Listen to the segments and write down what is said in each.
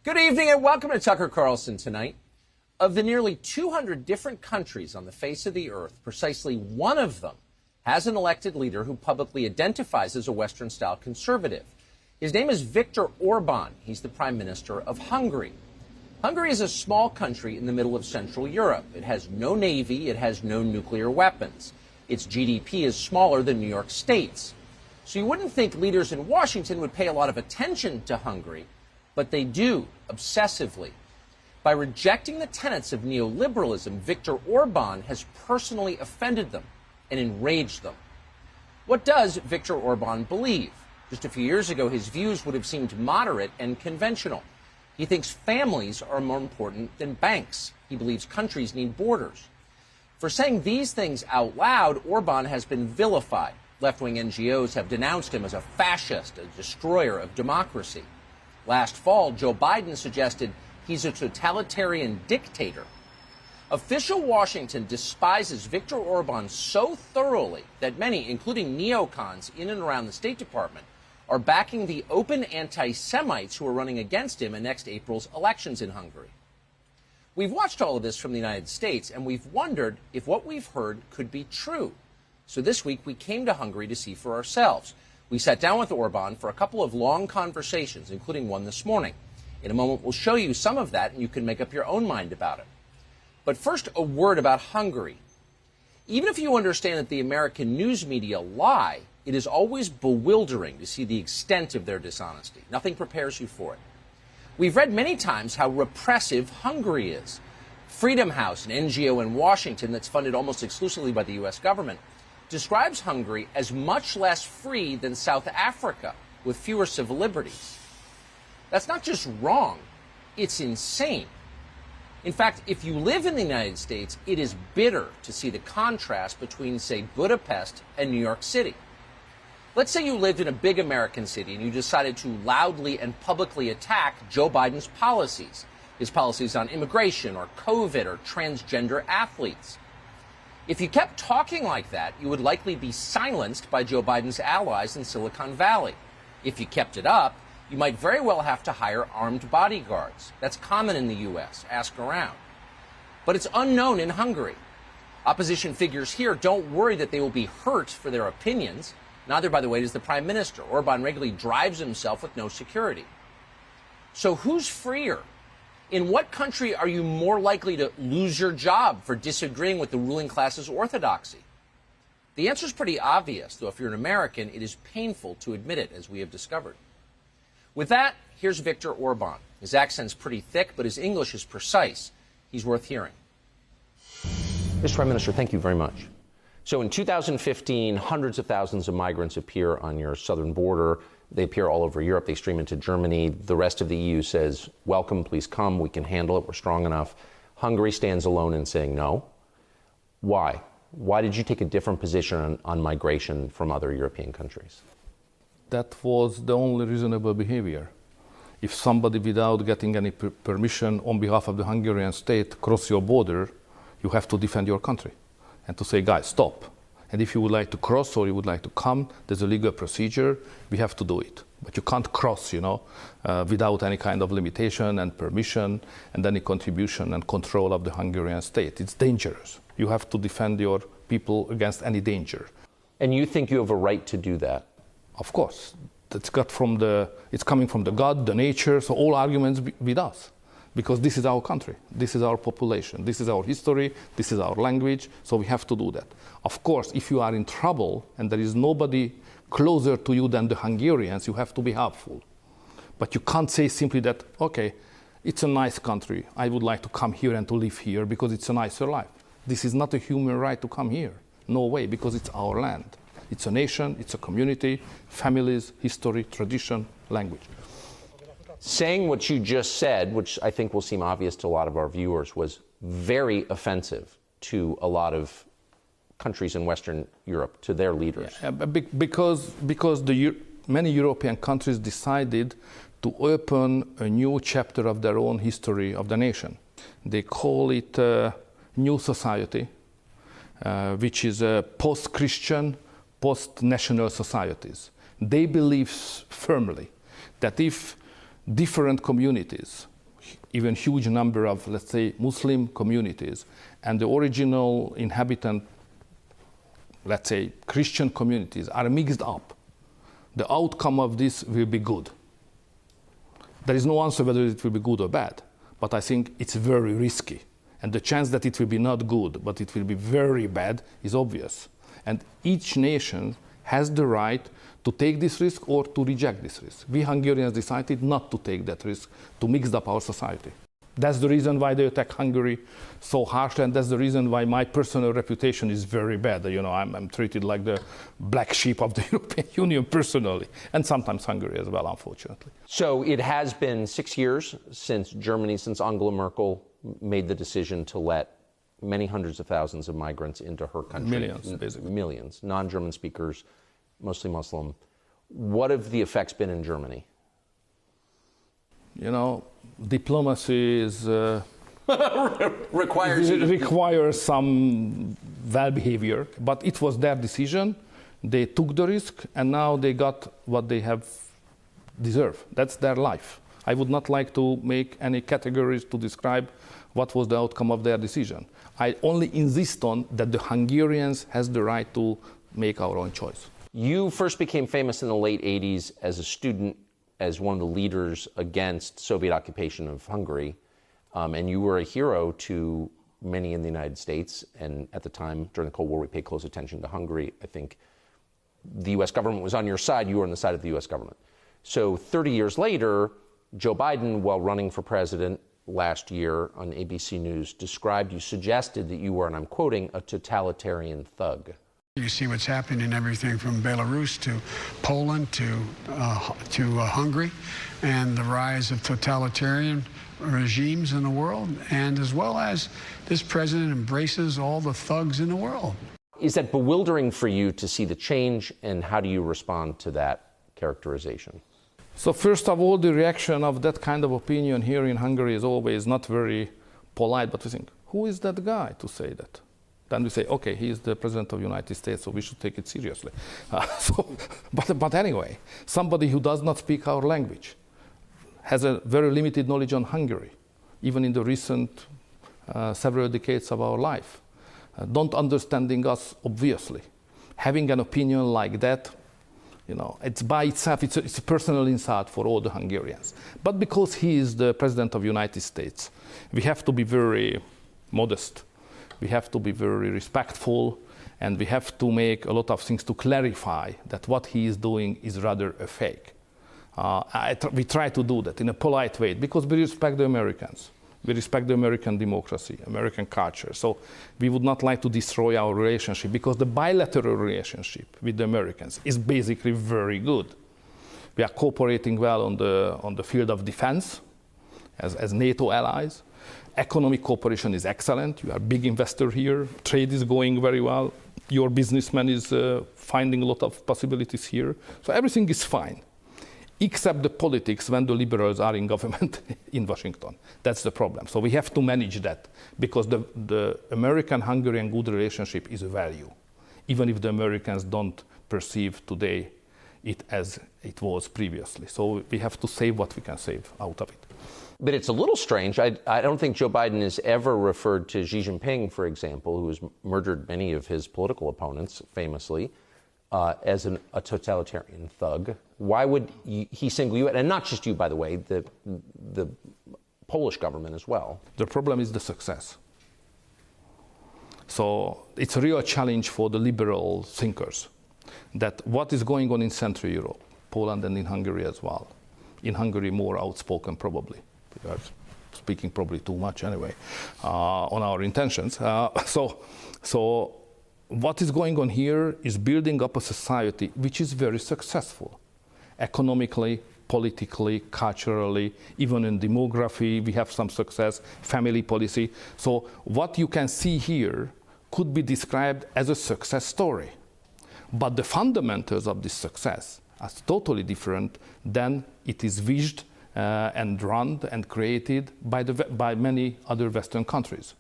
Good evening and welcome to Tucker Carlson Tonight. Of the nearly 200 different countries on the face of the earth, precisely one of them has an elected leader who publicly identifies as a Western-style conservative. His name is Viktor Orbán. He's the Prime Minister of Hungary. Hungary is a small country in the middle of Central Europe. It has no navy. It has no nuclear weapons. Its GDP is smaller than New York State's. So you wouldn't think leaders in Washington would pay a lot of attention to Hungary, but they do, obsessively. By rejecting the tenets of neoliberalism, Viktor Orbán has personally offended them and enraged them. What does Viktor Orbán believe? Just a few years ago, his views would have seemed moderate and conventional. He thinks families are more important than banks. He believes countries need borders. For saying these things out loud, Orbán has been vilified. Left-wing NGOs have denounced him as a fascist, a destroyer of democracy. Last fall, Joe Biden suggested he's a totalitarian dictator. Official Washington despises Viktor Orbán so thoroughly that many, including neocons in and around the State Department, are backing the open anti-Semites who are running against him in next April's elections in Hungary. We've watched all of this from the United States, and we've wondered if what we've heard could be true. So this week, we came to Hungary to see for ourselves. We sat down with Orbán for a couple of long conversations, including one this morning. In a moment, we'll show you some of that, and you can make up your own mind about it. But first, a word about Hungary. Even if you understand that the American news media lie, it is always bewildering to see the extent of their dishonesty. Nothing prepares you for it. We've read many times how repressive Hungary is. Freedom House, an NGO in Washington that's funded almost exclusively by the U.S. government, describes Hungary as much less free than South Africa, with fewer civil liberties. That's not just wrong, it's insane. In fact, if you live in the United States, it is bitter to see the contrast between, say, Budapest and New York City. Let's say you lived in a big American city and you decided to loudly and publicly attack Joe Biden's policies, his policies on immigration or COVID or transgender athletes. If you kept talking like that, you would likely be silenced by Joe Biden's allies in Silicon Valley. If you kept it up, you might very well have to hire armed bodyguards. That's common in the U.S. Ask around. But it's unknown in Hungary. Opposition figures here don't worry that they will be hurt for their opinions. Neither, by the way, does the Prime Minister. Orbán regularly drives himself with no security. So who's freer? In what country are you more likely to lose your job for disagreeing with the ruling class's orthodoxy? The answer is pretty obvious, though if you're an American, it is painful to admit it, as we have discovered. With that, here's Viktor Orbán. His accent's pretty thick, but his English is precise. He's worth hearing. Mr. Prime Minister, thank you very much. So in 2015, hundreds of thousands of migrants appear on your southern border. They appear all over Europe. They stream into Germany. The rest of the EU says, welcome, please come. We can handle it. We're strong enough. Hungary stands alone in saying no. Why? Why did you take a different position on migration from other European countries? That was the only reasonable behavior. If somebody, without getting any permission on behalf of the Hungarian state, cross your border, you have to defend your country and to say, guys, stop. And if you would like to cross or you would like to come, there's a legal procedure. We have to do it. But you can't cross, without any kind of limitation and permission and any contribution and control of the Hungarian state. It's dangerous. You have to defend your people against any danger. And you think you have a right to do that? Of course. It's coming from the God, the nature, so all arguments with us. Because this is our country, this is our population, this is our history, this is our language, so we have to do that. Of course, if you are in trouble and there is nobody closer to you than the Hungarians, you have to be helpful. But you can't say simply that, okay, it's a nice country, I would like to come here and to live here because it's a nicer life. This is not a human right to come here. No way, because it's our land. It's a nation, it's a community, families, history, tradition, language. Saying what you just said, which I think will seem obvious to a lot of our viewers, was very offensive to a lot of countries in Western Europe, to their leaders. Yeah, because many European countries decided to open a new chapter of their own history of the nation. They call it New Society, which is a post-Christian, post-national societies. They believe firmly that if different communities even huge number of, let's say, Muslim communities, and the original inhabitant, let's say, Christian communities are mixed up, the outcome of this will be good. There is no answer whether it will be good or bad, but I think it's very risky. And the chance that it will be not good, but it will be very bad is obvious. And each nation has the right to take this risk or to reject this risk. We Hungarians decided not to take that risk, to mix up our society. That's the reason why they attack Hungary so harshly, and that's the reason why my personal reputation is very bad. You know, I'm treated like the black sheep of the European Union personally, and sometimes Hungary as well, unfortunately. So it has been 6 years since Germany, since Angela Merkel made the decision to let many hundreds of thousands of migrants into her country. Millions, basically. Millions, non-German speakers, mostly Muslim. What have the effects been in Germany? You know, diplomacy is requires some well behavior, but it was their decision. They took the risk, and now they got what they have deserved. That's their life. I would not like to make any categories to describe what was the outcome of their decision. I only insist on that the Hungarians has the right to make our own choice. You first became famous in the late 80s as a student, as one of the leaders against Soviet occupation of Hungary, and you were a hero to many in the United States. And at the time, during the Cold War, we paid close attention to Hungary. I think the U.S. government was on your side. You were on the side of the U.S. government. So 30 years later, Joe Biden, while running for president last year on ABC News, described you, suggested that you were, and I'm quoting, a totalitarian thug. You see what's happening in everything from Belarus to Poland to Hungary, and the rise of totalitarian regimes in the world, and as well as this president embraces all the thugs in the world. Is that bewildering for you to see the change, and how do you respond to that characterization? So first of all, the reaction of that kind of opinion here in Hungary is always not very polite, but we think, who is that guy to say that? Then we say, okay, he is the president of the United States, so we should take it seriously. But anyway, somebody who does not speak our language has a very limited knowledge on Hungary, even in the recent several decades of our life, don't understanding us obviously. Having an opinion like that, you know, it's by itself, it's a personal insult for all the Hungarians. But because he is the president of the United States, we have to be very modest. We have to be very respectful, and we have to make a lot of things to clarify that what he is doing is rather a fake. We try to do that in a polite way because we respect the Americans. We respect the American democracy, American culture. So we would not like to destroy our relationship because the bilateral relationship with the Americans is basically very good. We are cooperating well on the field of defense as NATO allies. Economic cooperation is excellent. You are a big investor here. Trade is going very well. Your businessman is finding a lot of possibilities here. So everything is fine, except the politics when the liberals are in government in Washington. That's the problem. So we have to manage that because the American-Hungarian good relationship is a value, even if the Americans don't perceive today it as it was previously. So we have to save what we can save out of it. But it's a little strange. I don't think Joe Biden has ever referred to Xi Jinping, for example, who has murdered many of his political opponents famously, as a totalitarian thug. Why would he single you out? And not just you, by the way, the Polish government as well. The problem is the success. So it's a real challenge for the liberal thinkers that what is going on in Central Europe, Poland and in Hungary as well. In Hungary, more outspoken probably. We are speaking probably too much anyway on our intentions. So what is going on here is building up a society which is very successful. Economically, politically, culturally, even in demography, we have some success, family policy. So what you can see here could be described as a success story. But the fundamentals of this success are totally different than it is wished and run and created by many other Western countries.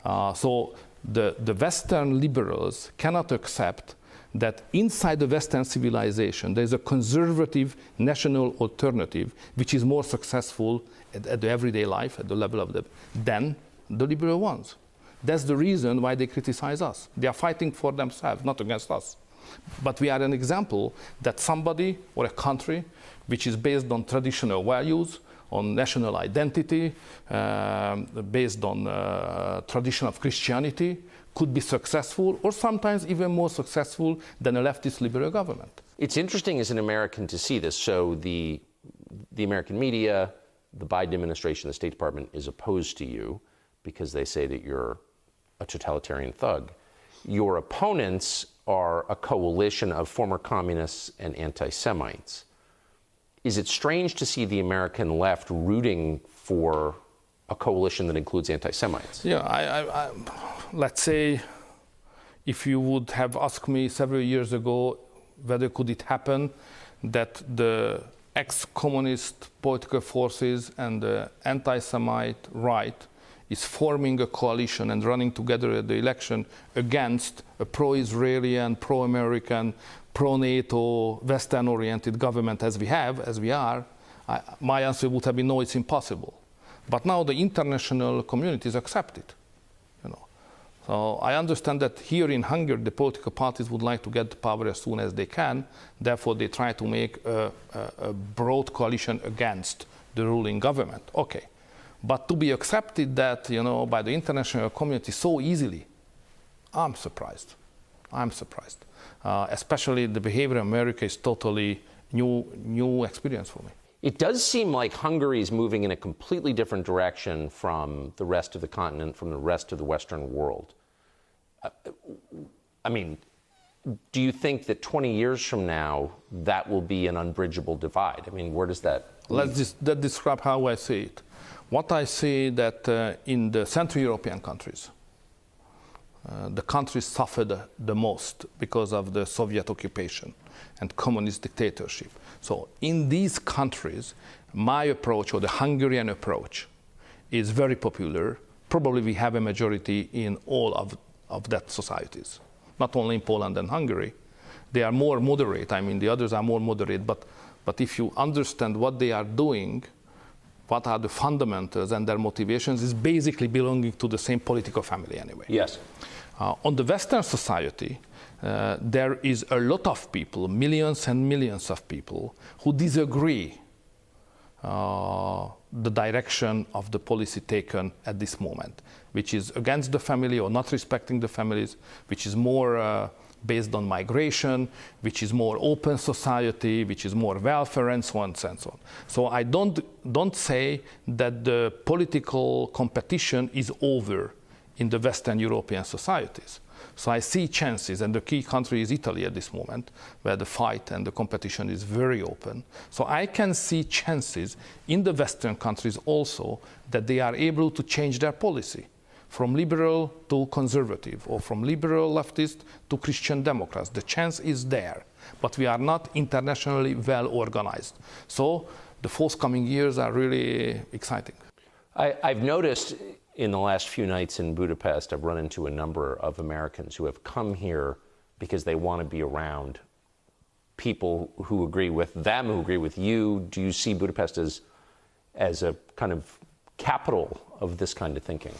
So the Western liberals cannot accept that inside the Western civilization, there's a conservative national alternative which is more successful at the everyday life, at the level of than the liberal ones. That's the reason why they criticize us. They are fighting for themselves, not against us. But we are an example that somebody or a country which is based on traditional values, on national identity, based on tradition of Christianity, could be successful or sometimes even more successful than a leftist liberal government. It's interesting as an American to see this. So the American media, the Biden administration, the State Department is opposed to you because they say that you're a totalitarian thug. Your opponents are a coalition of former communists and anti-Semites. Is it strange to see the American left rooting for a coalition that includes anti-Semites? Yeah, let's say if you would have asked me several years ago whether could it happen that the ex-communist political forces and the anti-Semite right is forming a coalition and running together at the election against a pro-Israeli and pro-American, pro-NATO, Western-oriented government as we are, my answer would have been no, it's impossible. But now the international communities accept it. So I understand that here in Hungary, the political parties would like to get power as soon as they can. Therefore, they try to make a broad coalition against the ruling government. Okay. But to be accepted that, by the international community so easily, I'm surprised. Especially the behavior in America is totally new experience for me. It does seem like Hungary is moving in a completely different direction from the rest of the continent, from the rest of the Western world. I mean, do you think that 20 years from now, that will be an unbridgeable divide? I mean, where does that lead? Let's describe how I see it. What I see that in the Central European countries, the countries suffered the most because of the Soviet occupation and communist dictatorship. So in these countries, my approach, or the Hungarian approach, is very popular. Probably we have a majority in all of that societies, not only in Poland and Hungary. They are more moderate. I mean, the others are more moderate. But if you understand what they are doing, what are the fundamentals and their motivations, is basically belonging to the same political family anyway. Yes. On the Western society, there is a lot of people, millions and millions of people, who disagree the direction of the policy taken at this moment, which is against the family or not respecting the families, which is more based on migration, which is more open society, which is more welfare, and so on and so on. So I don't say that the political competition is over in the Western European societies. So I see chances, and the key country is Italy at this moment, where the fight and the competition is very open. So I can see chances in the Western countries also that they are able to change their policy from liberal to conservative, or from liberal leftist to Christian Democrats. The chance is there, but we are not internationally well organized. So the forthcoming years are really exciting. I've noticed in the last few nights in Budapest, I've run into a number of Americans who have come here because they want to be around people who agree with them, who agree with you. Do you see Budapest as a kind of capital of this kind of thinking?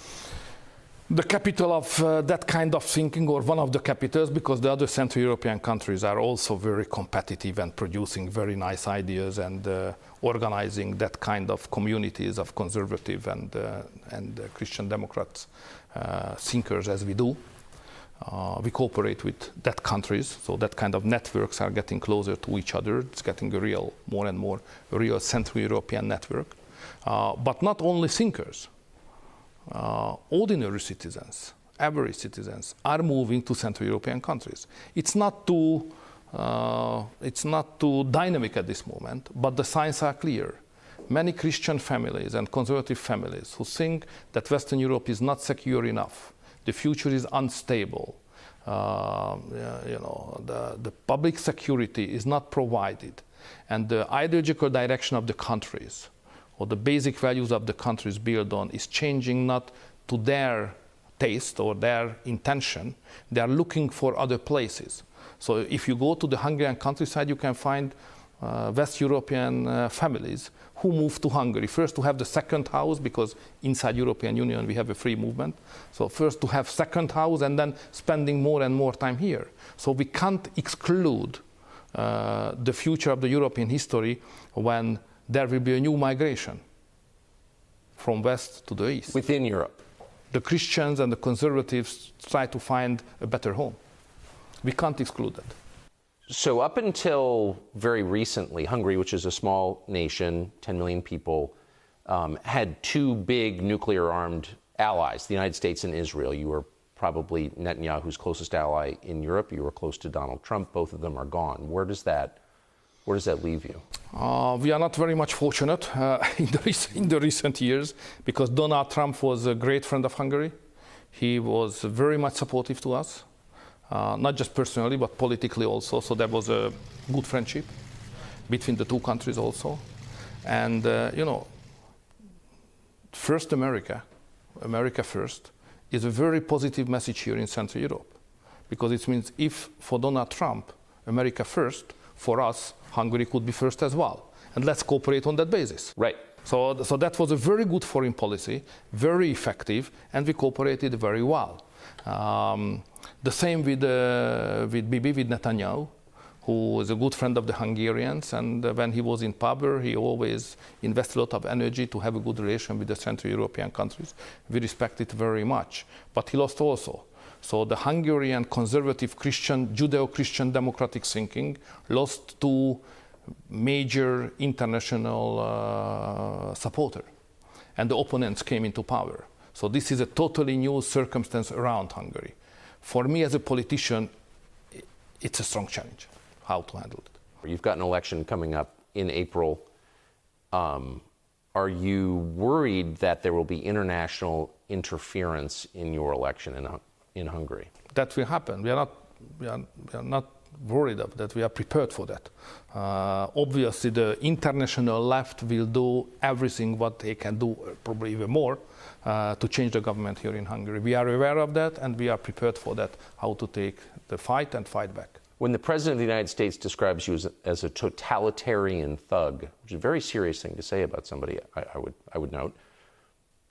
The capital of that kind of thinking, or one of the capitals, because the other Central European countries are also very competitive and producing very nice ideas and organizing that kind of communities of conservative and Christian Democrats thinkers as we do. We cooperate with that countries, so that kind of networks are getting closer to each other. It's getting more and more a real Central European network. But not only thinkers. Ordinary citizens, average citizens, are moving to Central European countries. It's not too dynamic at this moment, but the signs are clear. Many Christian families and conservative families who think that Western Europe is not secure enough, the future is unstable, the public security is not provided, and the ideological direction of the countries, or the basic values of the countries built on, is changing not to their taste or their intention. They are looking for other places. So if you go to the Hungarian countryside, you can find West European families who moved to Hungary. First to have the second house, because inside European Union we have a free movement. So first to have second house and then spending more and more time here. So we can't exclude the future of the European history when there will be a new migration from west to the east. Within Europe? The Christians and the conservatives try to find a better home. We can't exclude that. So up until very recently, Hungary, which is a small nation, 10 million people, had two big nuclear-armed allies, the United States and Israel. You were probably Netanyahu's closest ally in Europe. You were close to Donald Trump. Both of them are gone. Where does that leave you? We are not very much fortunate in the recent years, because Donald Trump was a great friend of Hungary. He was very much supportive to us. Not just personally, but politically also. So there was a good friendship between the two countries also. And, you know, first America first, is a very positive message here in Central Europe. Because it means if for Donald Trump, America first, for us, Hungary could be first as well. And let's cooperate on that basis. Right. So that was a very good foreign policy, very effective, and we cooperated very well. The same with Bibi, with Netanyahu, who is a good friend of the Hungarians, and when he was in power, he always invested a lot of energy to have a good relation with the Central European countries. We respect it very much, but he lost also. So the Hungarian conservative Christian, Judeo-Christian democratic thinking lost to major international supporter, and the opponents came into power. So this is a totally new circumstance around Hungary. For me as a politician, it's a strong challenge, how to handle it. You've got an election coming up in April. Are you worried that there will be international interference in your election in Hungary? That will happen. We are not worried of that. We are prepared for that. Obviously, the international left will do everything what they can do, probably even more, to change the government here in Hungary. We are aware of that, and we are prepared for that, how to take the fight and fight back. When the President of the United States describes you as a totalitarian thug, which is a very serious thing to say about somebody, I would note,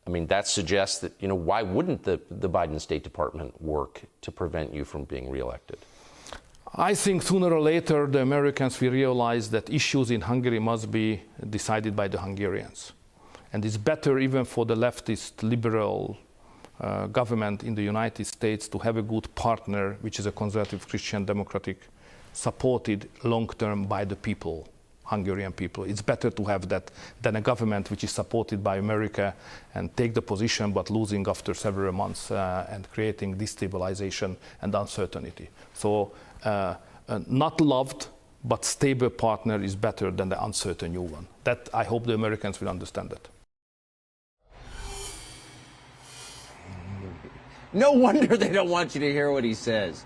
I mean, that suggests that, you know, why wouldn't the Biden State Department work to prevent you from being reelected? I think sooner or later the Americans will realize that issues in Hungary must be decided by the Hungarians. And it's better even for the leftist liberal government in the United States to have a good partner, which is a conservative Christian democratic, supported long-term by the people, Hungarian people. It's better to have that than a government which is supported by America and take the position but losing after several months and creating destabilization and uncertainty. So not loved but stable partner is better than the uncertain new one. That I hope the Americans will understand that. No wonder they don't want you to hear what he says.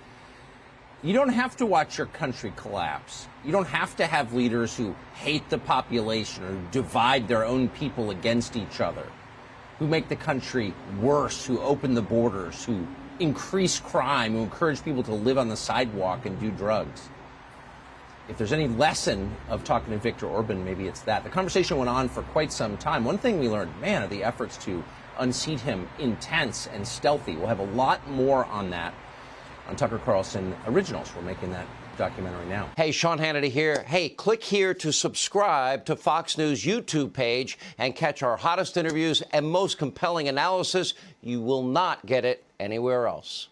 You don't have to watch your country collapse. You don't have to have leaders who hate the population or divide their own people against each other, who make the country worse, who open the borders, who increase crime, who encourage people to live on the sidewalk and do drugs. If there's any lesson of talking to Viktor Orbán, maybe it's that. The conversation went on for quite some time. One thing we learned, man, are the efforts to unseat him intense and stealthy. We'll have a lot more on that on Tucker Carlson Originals. We're making that documentary now. Hey, Sean Hannity here. Hey, click here to subscribe to Fox News YouTube page and catch our hottest interviews and most compelling analysis. You will not get it anywhere else.